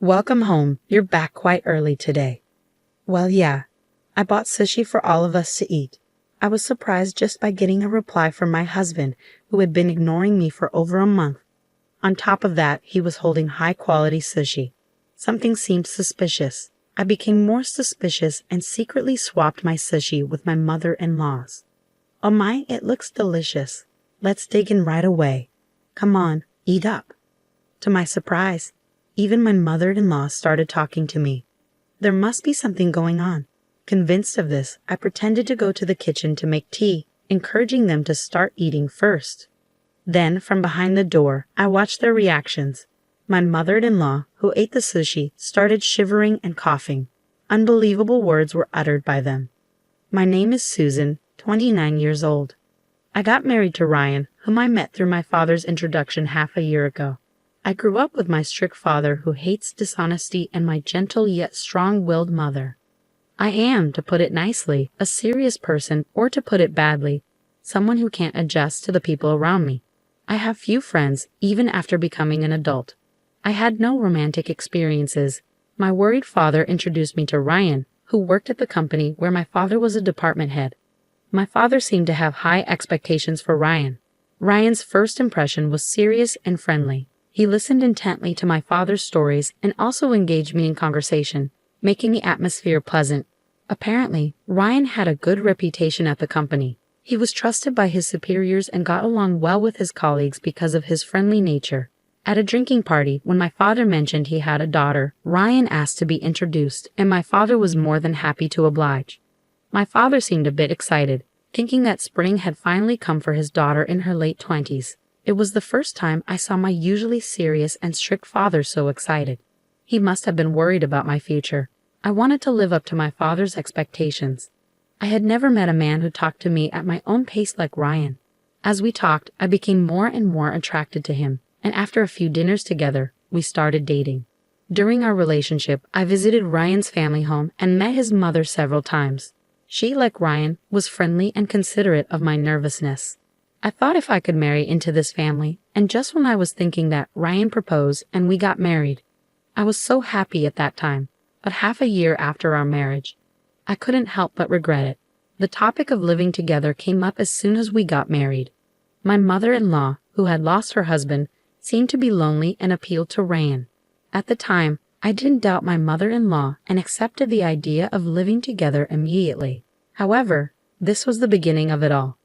Welcome home. You're back quite early today. Well, yeah, I bought sushi for all of us to eat. I was surprised just by getting a reply from my husband, who had been ignoring me for over a month. On top of that, he was holding high-quality sushi. Something seemed suspicious. I became more suspicious and secretly swapped my sushi with my mother-in-law's. Oh my, it looks delicious. Let's dig in right away. Come on, eat up. To my surprise, even my mother-in-law started talking to me. There must be something going on. Convinced of this, I pretended to go to the kitchen to make tea, encouraging them to start eating first. Then, from behind the door, I watched their reactions. My mother-in-law, who ate the sushi, started shivering and coughing. Unbelievable words were uttered by them. My name is Susan, 29 years old. I got married to Ryan, whom I met through my father's introduction half a year ago. I grew up with my strict father who hates dishonesty and my gentle yet strong-willed mother. I am, to put it nicely, a serious person, or to put it badly, someone who can't adjust to the people around me. I have few friends, even after becoming an adult. I had no romantic experiences. My worried father introduced me to Ryan, who worked at the company where my father was a department head. My father seemed to have high expectations for Ryan. Ryan's first impression was serious and friendly. He listened intently to my father's stories and also engaged me in conversation, making the atmosphere pleasant. Apparently, Ryan had a good reputation at the company. He was trusted by his superiors and got along well with his colleagues because of his friendly nature. At a drinking party, when my father mentioned he had a daughter, Ryan asked to be introduced, and my father was more than happy to oblige. My father seemed a bit excited, thinking that spring had finally come for his daughter in her late 20s. It was the first time I saw my usually serious and strict father so excited. He must have been worried about my future. I wanted to live up to my father's expectations. I had never met a man who talked to me at my own pace like Ryan. As we talked, I became more and more attracted to him, and after a few dinners together, we started dating. During our relationship, I visited Ryan's family home and met his mother several times. She, like Ryan, was friendly and considerate of my nervousness. I thought if I could marry into this family, and just when I was thinking that, Ryan proposed and we got married. I was so happy at that time, but half a year after our marriage, I couldn't help but regret it. The topic of living together came up as soon as we got married. My mother-in-law, who had lost her husband, seemed to be lonely and appealed to Ryan. At the time, I didn't doubt my mother-in-law and accepted the idea of living together immediately. However, this was the beginning of it all.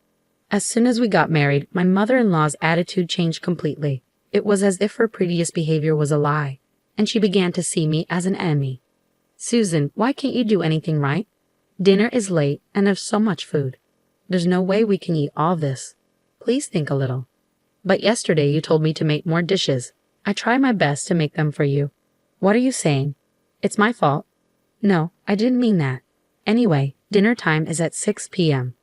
As soon as we got married, my mother-in-law's attitude changed completely. It was as if her previous behavior was a lie, and she began to see me as an enemy. Susan, why can't you do anything right? Dinner is late, and there's so much food. There's no way we can eat all this. Please think a little. But yesterday you told me to make more dishes. I try my best to make them for you. What are you saying? It's my fault? No, I didn't mean that. Anyway, dinner time is at 6 p.m.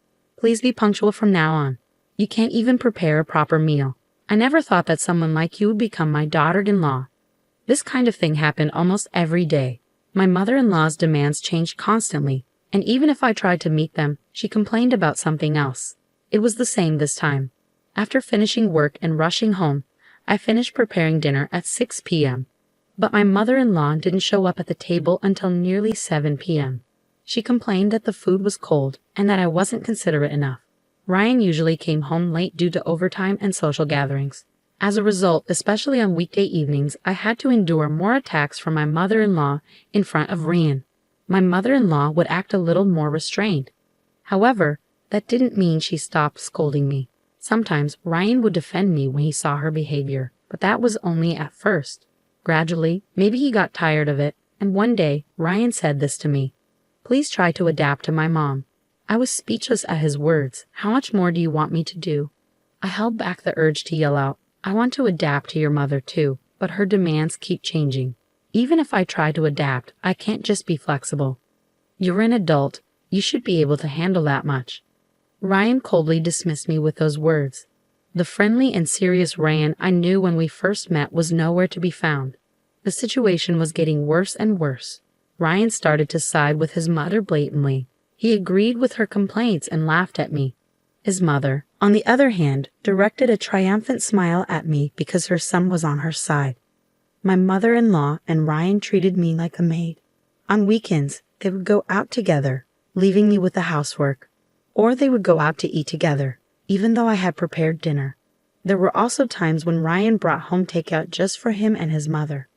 Please be punctual from now on. You can't even prepare a proper meal. I never thought that someone like you would become my daughter-in-law. This kind of thing happened almost every day. My mother-in-law's demands changed constantly, and even if I tried to meet them, she complained about something else. It was the same this time. After finishing work and rushing home, I finished preparing dinner at 6 p.m. But my mother-in-law didn't show up at the table until nearly 7 p.m. She complained that the food was cold and that I wasn't considerate enough. Ryan usually came home late due to overtime and social gatherings. As a result, especially on weekday evenings, I had to endure more attacks from my mother-in-law in front of Ryan. My mother-in-law would act a little more restrained. However, that didn't mean she stopped scolding me. Sometimes Ryan would defend me when he saw her behavior, but that was only at first. Gradually, maybe he got tired of it, and one day, Ryan said this to me. Please try to adapt to my mom. I was speechless at his words. How much more do you want me to do? I held back the urge to yell out, I want to adapt to your mother too, but her demands keep changing. Even if I try to adapt, I can't just be flexible. You're an adult. You should be able to handle that much. Ryan coldly dismissed me with those words. The friendly and serious Ryan I knew when we first met was nowhere to be found. The situation was getting worse and worse. Ryan started to side with his mother blatantly. He agreed with her complaints and laughed at me. His mother, on the other hand, directed a triumphant smile at me because her son was on her side. My mother-in-law and Ryan treated me like a maid. On weekends, they would go out together, leaving me with the housework. Or they would go out to eat together, even though I had prepared dinner. There were also times when Ryan brought home takeout just for him and his mother.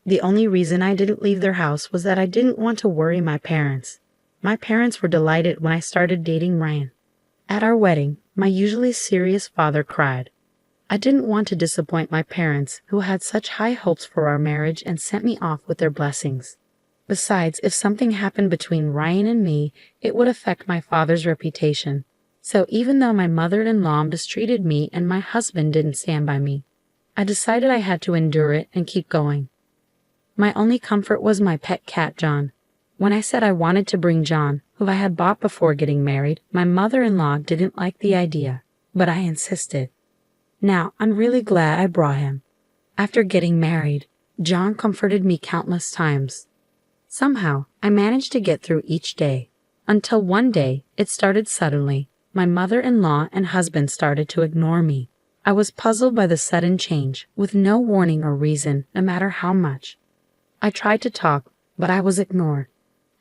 The only reason I didn't leave their house was that I didn't want to worry my parents. My parents were delighted when I started dating Ryan. At our wedding, my usually serious father cried. I didn't want to disappoint my parents, who had such high hopes for our marriage and sent me off with their blessings. Besides, if something happened between Ryan and me, it would affect my father's reputation. So even though my mother-in-law mistreated me and my husband didn't stand by me, I decided I had to endure it and keep going. My only comfort was my pet cat, John. When I said I wanted to bring John, who I had bought before getting married, my mother-in-law didn't like the idea, but I insisted. Now, I'm really glad I brought him. After getting married, John comforted me countless times. Somehow, I managed to get through each day, until one day, it started suddenly. My mother-in-law and husband started to ignore me. I was puzzled by the sudden change, with no warning or reason, no matter how much. I tried to talk, but I was ignored.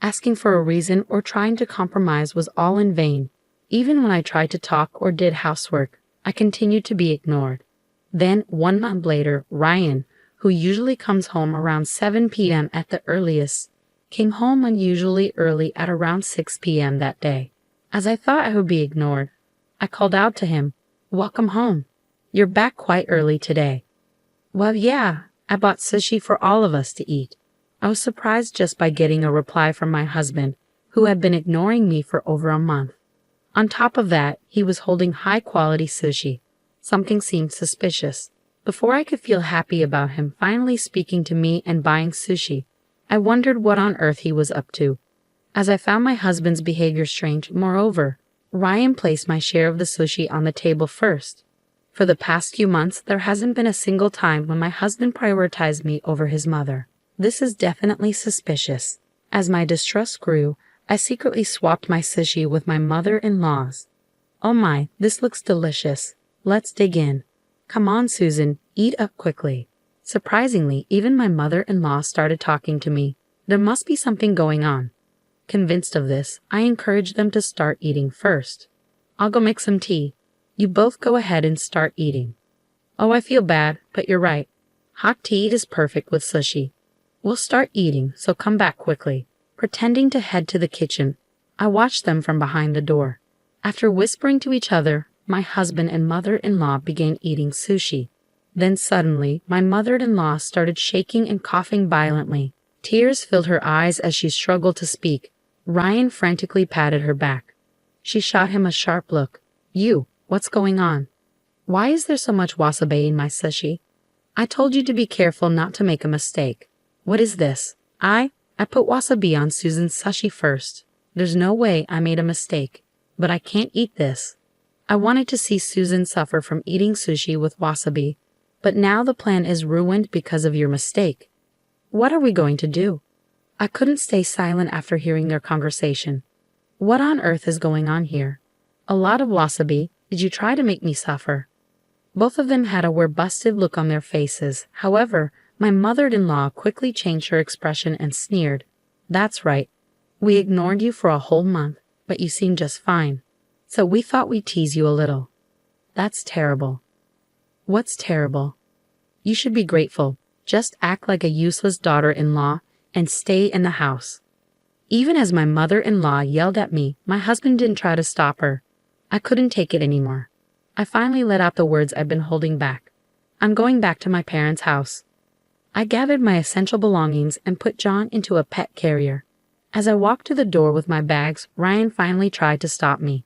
Asking for a reason or trying to compromise was all in vain. Even when I tried to talk or did housework, I continued to be ignored. Then, 1 month later, Ryan, who usually comes home around 7 p.m. at the earliest, came home unusually early at around 6 p.m. that day. As I thought I would be ignored, I called out to him, "Welcome home. You're back quite early today." "Well, yeah, I bought sushi for all of us to eat." I was surprised just by getting a reply from my husband, who had been ignoring me for over a month. On top of that, he was holding high-quality sushi. Something seemed suspicious. Before I could feel happy about him finally speaking to me and buying sushi, I wondered what on earth he was up to. As I found my husband's behavior strange, moreover, Ryan placed my share of the sushi on the table first. For the past few months, there hasn't been a single time when my husband prioritized me over his mother. This is definitely suspicious. As my distrust grew, I secretly swapped my sushi with my mother-in-law's. "Oh my, this looks delicious. Let's dig in. Come on, Susan, eat up quickly." Surprisingly, even my mother-in-law started talking to me. There must be something going on. Convinced of this, I encouraged them to start eating first. "I'll go make some tea. You both go ahead and start eating." "Oh, I feel bad, but you're right. Hot tea is perfect with sushi. We'll start eating, so come back quickly." Pretending to head to the kitchen, I watched them from behind the door. After whispering to each other, my husband and mother-in-law began eating sushi. Then suddenly, my mother-in-law started shaking and coughing violently. Tears filled her eyes as she struggled to speak. Ryan frantically patted her back. She shot him a sharp look. "You, what's going on? Why is there so much wasabi in my sushi? I told you to be careful not to make a mistake. What is this? I put wasabi on Susan's sushi first. There's no way I made a mistake, but I can't eat this." I wanted to see Susan suffer from eating sushi with wasabi, but now the plan is ruined because of your mistake. What are we going to do? I couldn't stay silent after hearing their conversation. What on earth is going on here? A lot of wasabi. Did you try to make me suffer? Both of them had a we're-busted look on their faces. However, my mother-in-law quickly changed her expression and sneered. "That's right. We ignored you for a whole month, but you seemed just fine. So we thought we'd tease you a little." "That's terrible." "What's terrible? You should be grateful. Just act like a useless daughter-in-law and stay in the house." Even as my mother-in-law yelled at me, my husband didn't try to stop her. I couldn't take it anymore. I finally let out the words I'd been holding back. "I'm going back to my parents' house." I gathered my essential belongings and put John into a pet carrier. As I walked to the door with my bags, Ryan finally tried to stop me.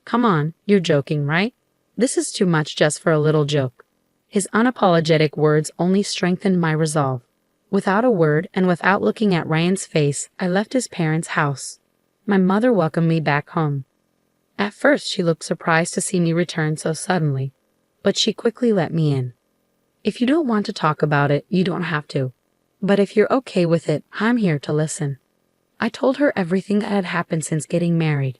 "Come on, you're joking, right? This is too much just for a little joke." His unapologetic words only strengthened my resolve. Without a word and without looking at Ryan's face, I left his parents' house. My mother welcomed me back home. At first, she looked surprised to see me return so suddenly, but she quickly let me in. "If you don't want to talk about it, you don't have to. But if you're okay with it, I'm here to listen." I told her everything that had happened since getting married.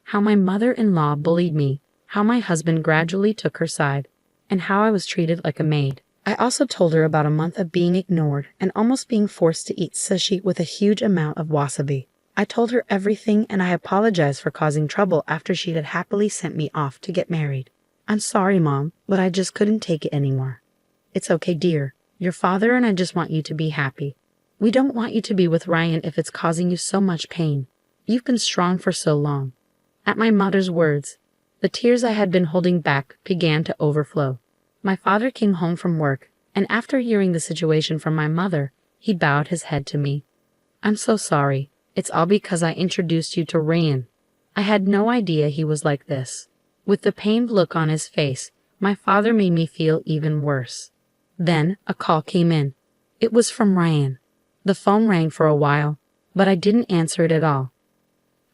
How my mother-in-law bullied me, how my husband gradually took her side, and how I was treated like a maid. I also told her about a month of being ignored and almost being forced to eat sushi with a huge amount of wasabi. I told her everything and I apologized for causing trouble after she had happily sent me off to get married. I'm sorry, Mom, but I just couldn't take it anymore. It's okay, dear. Your father and I just want you to be happy. We don't want you to be with Ryan if it's causing you so much pain. You've been strong for so long. At my mother's words, the tears I had been holding back began to overflow. My father came home from work, and after hearing the situation from my mother, he bowed his head to me. I'm so sorry. It's all because I introduced you to Ryan. I had no idea he was like this. With the pained look on his face, my father made me feel even worse. Then a call came in. It was from Ryan. The phone rang for a while, but I didn't answer it at all.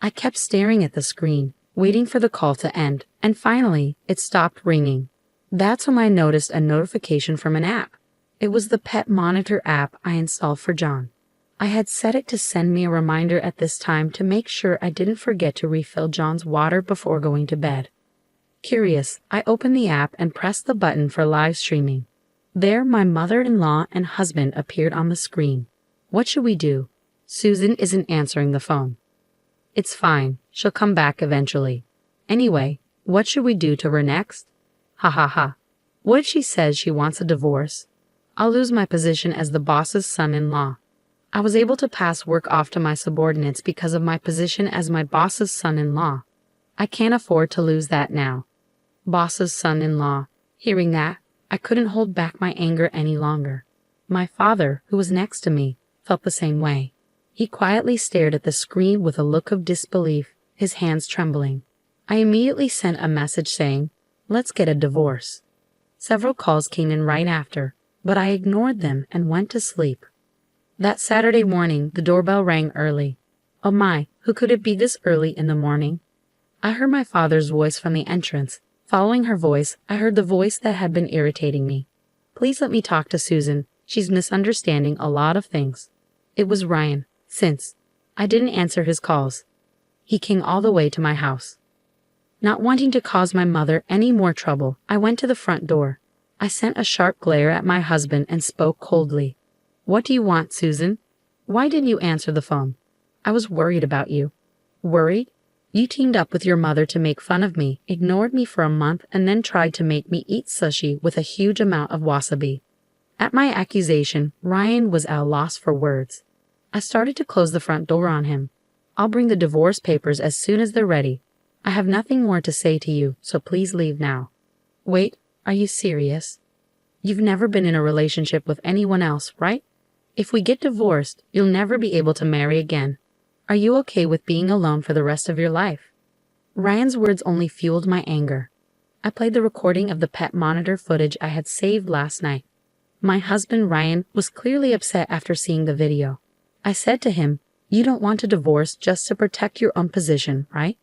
I kept staring at the screen, waiting for the call to end, and finally, it stopped ringing. That's when I noticed a notification from an app. It was the pet monitor app I installed for John. I had set it to send me a reminder at this time to make sure I didn't forget to refill John's water before going to bed. Curious, I opened the app and pressed the button for live streaming. There, my mother-in-law and husband appeared on the screen. What should we do? Susan isn't answering the phone. It's fine, she'll come back eventually. Anyway, what should we do to her next? Ha ha ha. What if she says she wants a divorce? I'll lose my position as the boss's son-in-law. I was able to pass work off to my subordinates because of my position as my boss's son-in-law. I can't afford to lose that now. Boss's son-in-law. Hearing that, I couldn't hold back my anger any longer. My father, who was next to me, felt the same way. He quietly stared at the screen with a look of disbelief, his hands trembling. I immediately sent a message saying, "Let's get a divorce." Several calls came in right after, but I ignored them and went to sleep. That Saturday morning, the doorbell rang early. Oh my, who could it be this early in the morning? I heard my father's voice from the entrance. Following her voice, I heard the voice that had been irritating me. Please let me talk to Susan. She's misunderstanding a lot of things. It was Ryan, since I didn't answer his calls. He came all the way to my house. Not wanting to cause my mother any more trouble, I went to the front door. I sent a sharp glare at my husband and spoke coldly. What do you want, Susan? Why didn't you answer the phone? I was worried about you. Worried? You teamed up with your mother to make fun of me, ignored me for a month, and then tried to make me eat sushi with a huge amount of wasabi. At my accusation, Ryan was at a loss for words. I started to close the front door on him. I'll bring the divorce papers as soon as they're ready. I have nothing more to say to you, so please leave now. Wait, are you serious? You've never been in a relationship with anyone else, right? If we get divorced, you'll never be able to marry again. Are you okay with being alone for the rest of your life? Ryan's words only fueled my anger. I played the recording of the pet monitor footage I had saved last night. My husband Ryan was clearly upset after seeing the video. I said to him, "You don't want a divorce just to protect your own position, right?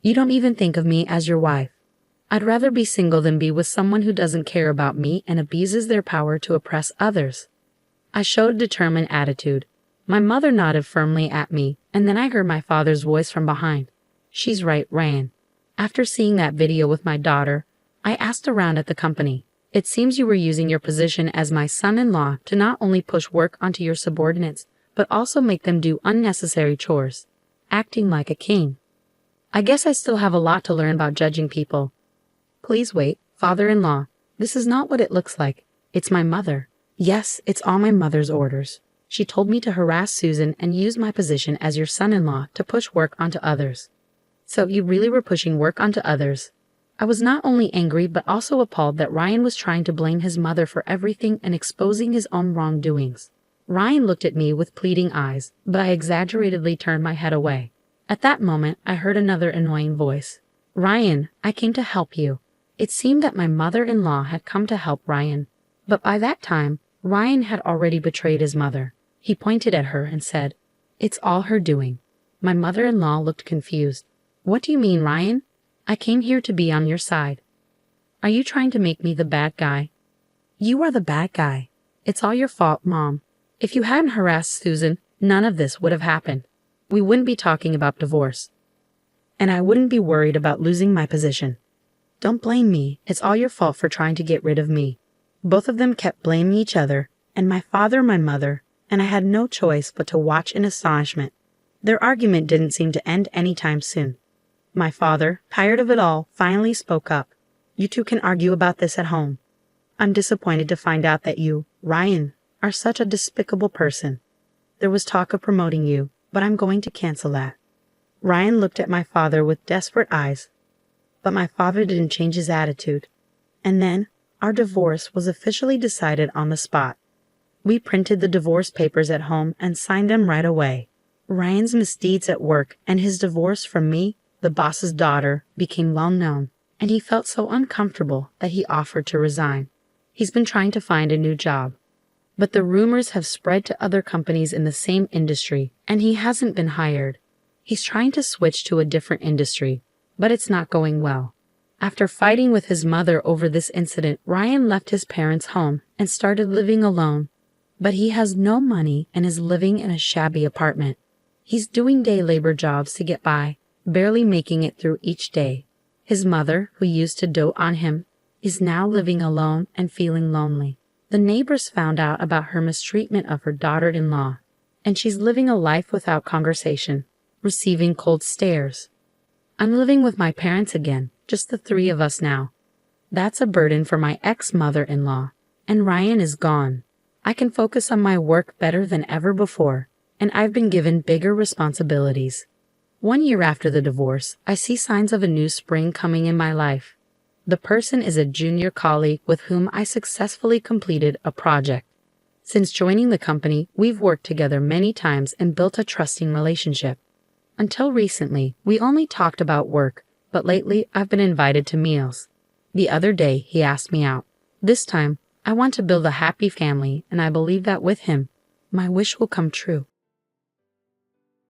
You don't even think of me as your wife. I'd rather be single than be with someone who doesn't care about me and abuses their power to oppress others." I showed a determined attitude. My mother nodded firmly at me, and then I heard my father's voice from behind. "She's right, Ryan. After seeing that video with my daughter, I asked around at the company. It seems you were using your position as my son-in-law to not only push work onto your subordinates, but also make them do unnecessary chores, acting like a king. I guess I still have a lot to learn about judging people." "Please wait, father-in-law. This is not what it looks like. It's my mother. Yes, it's all my mother's orders. She told me to harass Susan and use my position as your son-in-law to push work onto others." "So you really were pushing work onto others?" I was not only angry but also appalled that Ryan was trying to blame his mother for everything and exposing his own wrongdoings. Ryan looked at me with pleading eyes, but I exaggeratedly turned my head away. At that moment, I heard another annoying voice. "Ryan, I came to help you." It seemed that my mother-in-law had come to help Ryan, but by that time, Ryan had already betrayed his mother. He pointed at her and said, "It's all her doing." My mother-in-law looked confused. "What do you mean, Ryan? I came here to be on your side. Are you trying to make me the bad guy?" "You are the bad guy. It's all your fault, Mom. If you hadn't harassed Susan, none of this would have happened. We wouldn't be talking about divorce. And I wouldn't be worried about losing my position. Don't blame me. It's all your fault for trying to get rid of me. Both of them kept blaming each other, and my father my mother, and I had no choice but to watch in astonishment. Their argument didn't seem to end anytime soon. My father, tired of it all, finally spoke up. "You two can argue about this at home. I'm disappointed to find out that you, Ryan, are such a despicable person. There was talk of promoting you, but I'm going to cancel that." Ryan looked at my father with desperate eyes, but my father didn't change his attitude. And then, our divorce was officially decided on the spot. We printed the divorce papers at home and signed them right away. Ryan's misdeeds at work and his divorce from me, the boss's daughter, became well known, and he felt so uncomfortable that he offered to resign. He's been trying to find a new job. But the rumors have spread to other companies in the same industry, and he hasn't been hired. He's trying to switch to a different industry, but it's not going well. After fighting with his mother over this incident, Ryan left his parents' home and started living alone. But he has no money and is living in a shabby apartment. He's doing day labor jobs to get by, barely making it through each day. His mother, who used to dote on him, is now living alone and feeling lonely. The neighbors found out about her mistreatment of her daughter-in-law, and she's living a life without conversation, receiving cold stares. I'm living with my parents again, just the three of us now. That's a burden for my ex-mother-in-law, and Ryan is gone. I can focus on my work better than ever before, and I've been given bigger responsibilities. 1 year after the divorce, I see signs of a new spring coming in my life. The person is a junior colleague with whom I successfully completed a project. Since joining the company, we've worked together many times and built a trusting relationship. Until recently, we only talked about work, but lately I've been invited to meals. The other day, he asked me out. This time, I want to build a happy family, and I believe that with him, my wish will come true.